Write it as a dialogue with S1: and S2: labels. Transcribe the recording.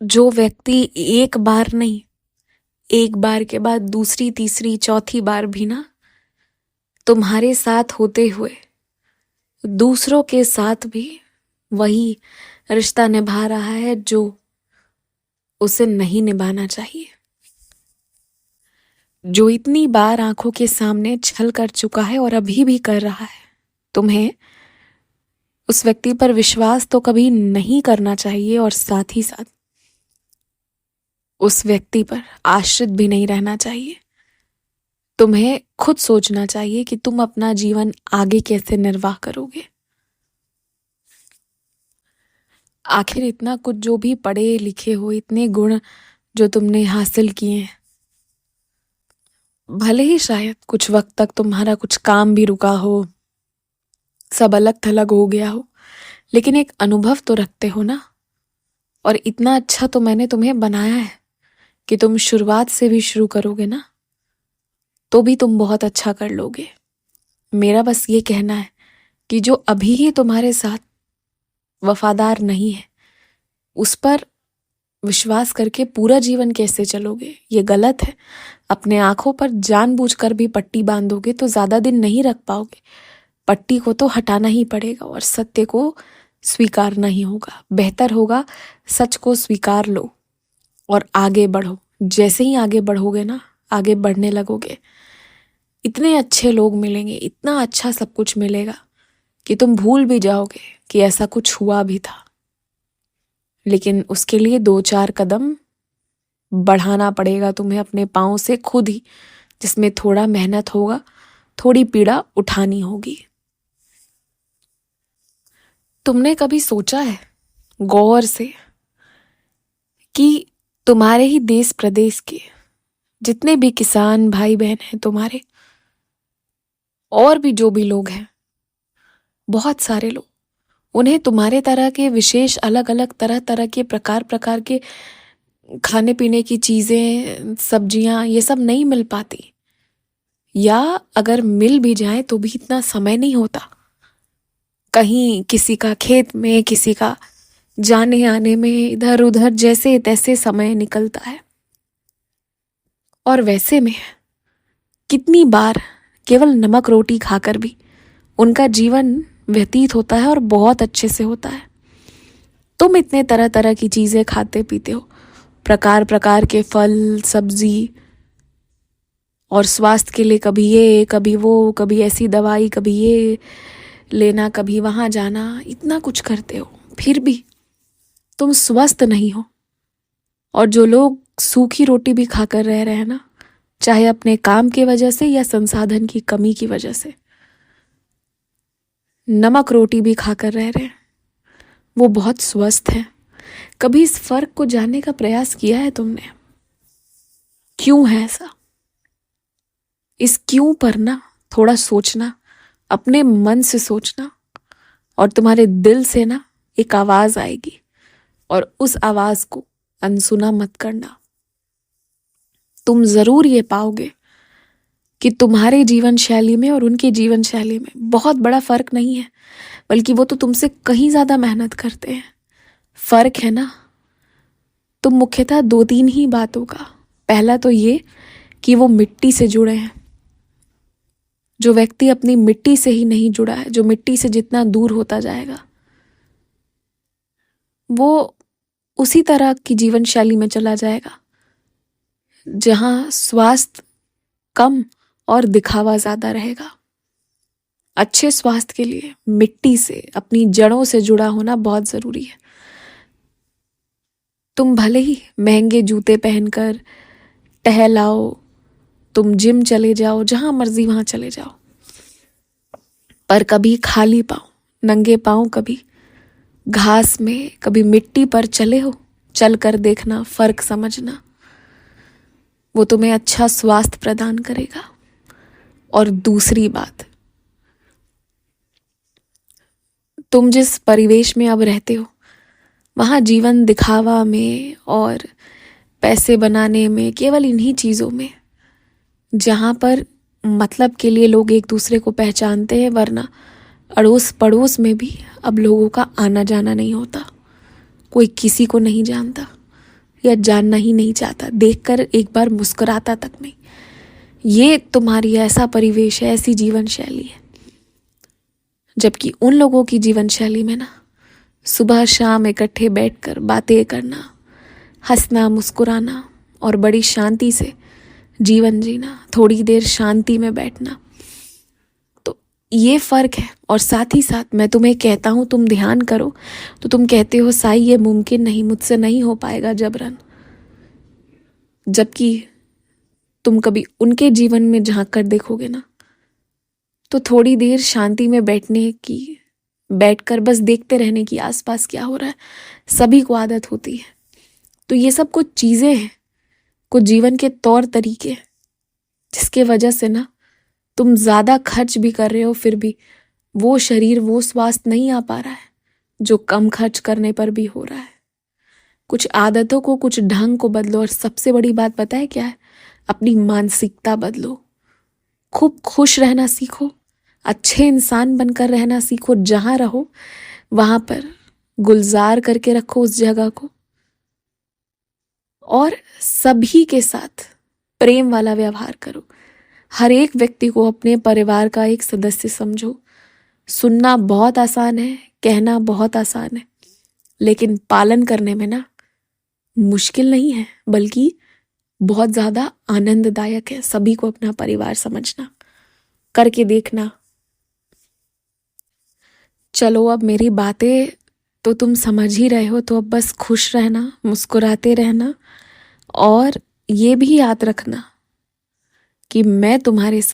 S1: जो व्यक्ति एक बार नहीं, एक बार के बाद दूसरी तीसरी चौथी बार भी ना तुम्हारे साथ होते हुए दूसरों के साथ भी वही रिश्ता निभा रहा है जो उसे नहीं निभाना चाहिए, जो इतनी बार आंखों के सामने छल कर चुका है और अभी भी कर रहा है, तुम्हें उस व्यक्ति पर विश्वास तो कभी नहीं करना चाहिए और साथ ही साथ उस व्यक्ति पर आश्रित भी नहीं रहना चाहिए। तुम्हें खुद सोचना चाहिए कि तुम अपना जीवन आगे कैसे निर्वाह करोगे। आखिर इतना कुछ जो भी पढ़े लिखे हो, इतने गुण जो तुमने हासिल किए हैं, भले ही शायद कुछ वक्त तक तुम्हारा कुछ काम भी रुका हो, सब अलग थलग हो गया हो, लेकिन एक अनुभव तो रखते हो ना। और इतना अच्छा तो मैंने तुम्हें बनाया है कि तुम शुरुआत से भी शुरू करोगे ना तो भी तुम बहुत अच्छा कर लोगे। मेरा बस ये कहना है कि जो अभी ही तुम्हारे साथ वफादार नहीं है, उस पर विश्वास करके पूरा जीवन कैसे चलोगे, ये गलत है। अपने आंखों पर जानबूझकर भी पट्टी बांधोगे तो ज्यादा दिन नहीं रख पाओगे। पट्टी को तो हटाना ही पड़ेगा और सत्य को स्वीकारना ही होगा। बेहतर होगा सच को स्वीकार लो और आगे बढ़ो। जैसे ही आगे बढ़ोगे ना, आगे बढ़ने लगोगे, इतने अच्छे लोग मिलेंगे, इतना अच्छा सब कुछ मिलेगा कि तुम भूल भी जाओगे कि ऐसा कुछ हुआ भी था। लेकिन उसके लिए 2-4 कदम बढ़ाना पड़ेगा तुम्हें अपने पाँव से खुद ही, जिसमें थोड़ा मेहनत होगा, थोड़ी पीड़ा उठानी होगी। तुमने कभी सोचा है गौर से कि तुम्हारे ही देश प्रदेश के जितने भी किसान भाई बहन हैं तुम्हारे, और भी जो भी लोग हैं, बहुत सारे लोग, उन्हें तुम्हारे तरह के विशेष अलग अलग तरह तरह के प्रकार के खाने पीने की चीजें, सब्जियां, ये सब नहीं मिल पाती, या अगर मिल भी जाए तो भी इतना समय नहीं होता। कहीं किसी का खेत में, किसी का जाने आने में, इधर उधर जैसे तैसे समय निकलता है। और वैसे में कितनी बार केवल नमक रोटी खाकर भी उनका जीवन व्यतीत होता है और बहुत अच्छे से होता है। तुम इतने तरह तरह की चीजें खाते पीते हो, प्रकार प्रकार के फल सब्जी, और स्वास्थ्य के लिए कभी ये कभी वो, कभी ऐसी दवाई, कभी ये लेना, कभी वहां जाना, इतना कुछ करते हो, फिर भी तुम स्वस्थ नहीं हो। और जो लोग सूखी रोटी भी खाकर रह रहे हैं ना, चाहे अपने काम की वजह से या संसाधन की कमी की वजह से, नमक रोटी भी खाकर रह रहे हैं, वो बहुत स्वस्थ है। कभी इस फर्क को जानने का प्रयास किया है तुमने? क्यों है ऐसा? इस क्यों पर ना थोड़ा सोचना, अपने मन से सोचना, और तुम्हारे दिल से ना एक आवाज आएगी, और उस आवाज को अनसुना मत करना। तुम जरूर ये पाओगे कि तुम्हारे जीवन शैली में और उनकी जीवन शैली में बहुत बड़ा फर्क नहीं है, बल्कि वो तो तुमसे कहीं ज्यादा मेहनत करते हैं। फर्क है ना, तुम मुख्यतः 2-3 ही बातों का। पहला तो ये कि वो मिट्टी से जुड़े हैं। जो व्यक्ति अपनी मिट्टी से ही नहीं जुड़ा है, जो मिट्टी से जितना दूर होता जाएगा, वो उसी तरह की जीवन शैली में चला जाएगा जहां स्वास्थ्य कम और दिखावा ज्यादा रहेगा। अच्छे स्वास्थ्य के लिए मिट्टी से, अपनी जड़ों से जुड़ा होना बहुत जरूरी है। तुम भले ही महंगे जूते पहनकर टहलाओ, तुम जिम चले जाओ, जहां मर्जी वहां चले जाओ, पर कभी खाली पांव, नंगे पांव, कभी घास में, कभी मिट्टी पर चले हो, चल कर देखना, फर्क समझना। वो तुम्हें अच्छा स्वास्थ्य प्रदान करेगा। और दूसरी बात, तुम जिस परिवेश में अब रहते हो, वहां जीवन दिखावा में और पैसे बनाने में, केवल इन्हीं चीजों में, जहां पर मतलब के लिए लोग एक दूसरे को पहचानते हैं, वरना अड़ोस पड़ोस में भी अब लोगों का आना जाना नहीं होता। कोई किसी को नहीं जानता। या जानना ही नहीं चाहता, देखकर एक बार मुस्कुराता तक नहीं। ये तुम्हारी ऐसा परिवेश है, ऐसी जीवन शैली है। जबकि उन लोगों की जीवन शैली में ना सुबह शाम इकट्ठे बैठकर बातें करना, हंसना, मुस्कुराना और बड़ी शांति से जीवन जीना, थोड़ी देर शांति में बैठना, तो ये फर्क है। और साथ ही साथ मैं तुम्हें कहता हूँ तुम ध्यान करो तो तुम कहते हो साई ये मुमकिन नहीं, मुझसे नहीं हो पाएगा जबरन। जबकि तुम कभी उनके जीवन में झांक कर देखोगे ना तो थोड़ी देर शांति में बैठकर बस देखते रहने की आसपास क्या हो रहा है, सभी को आदत होती है। तो ये सब कुछ चीज़ें हैं, कुछ जीवन के तौर तरीके, जिसके वजह से ना तुम ज़्यादा खर्च भी कर रहे हो फिर भी वो शरीर, वो स्वास्थ्य नहीं आ पा रहा है जो कम खर्च करने पर भी हो रहा है। कुछ आदतों को, कुछ ढंग को बदलो। और सबसे बड़ी बात पता है क्या है? अपनी मानसिकता बदलो। खूब खुश रहना सीखो, अच्छे इंसान बनकर रहना सीखो। जहाँ रहो वहाँ पर गुलजार करके रखो उस जगह को, और सभी के साथ प्रेम वाला व्यवहार करो। हर एक व्यक्ति को अपने परिवार का एक सदस्य समझो। सुनना बहुत आसान है, कहना बहुत आसान है, लेकिन पालन करने में ना मुश्किल नहीं है, बल्कि बहुत ज़्यादा आनंददायक है। सभी को अपना परिवार समझना, करके देखना। चलो अब मेरी बातें तो तुम समझ ही रहे हो, तो अब बस खुश रहना, मुस्कुराते रहना, और ये भी याद रखना कि मैं तुम्हारे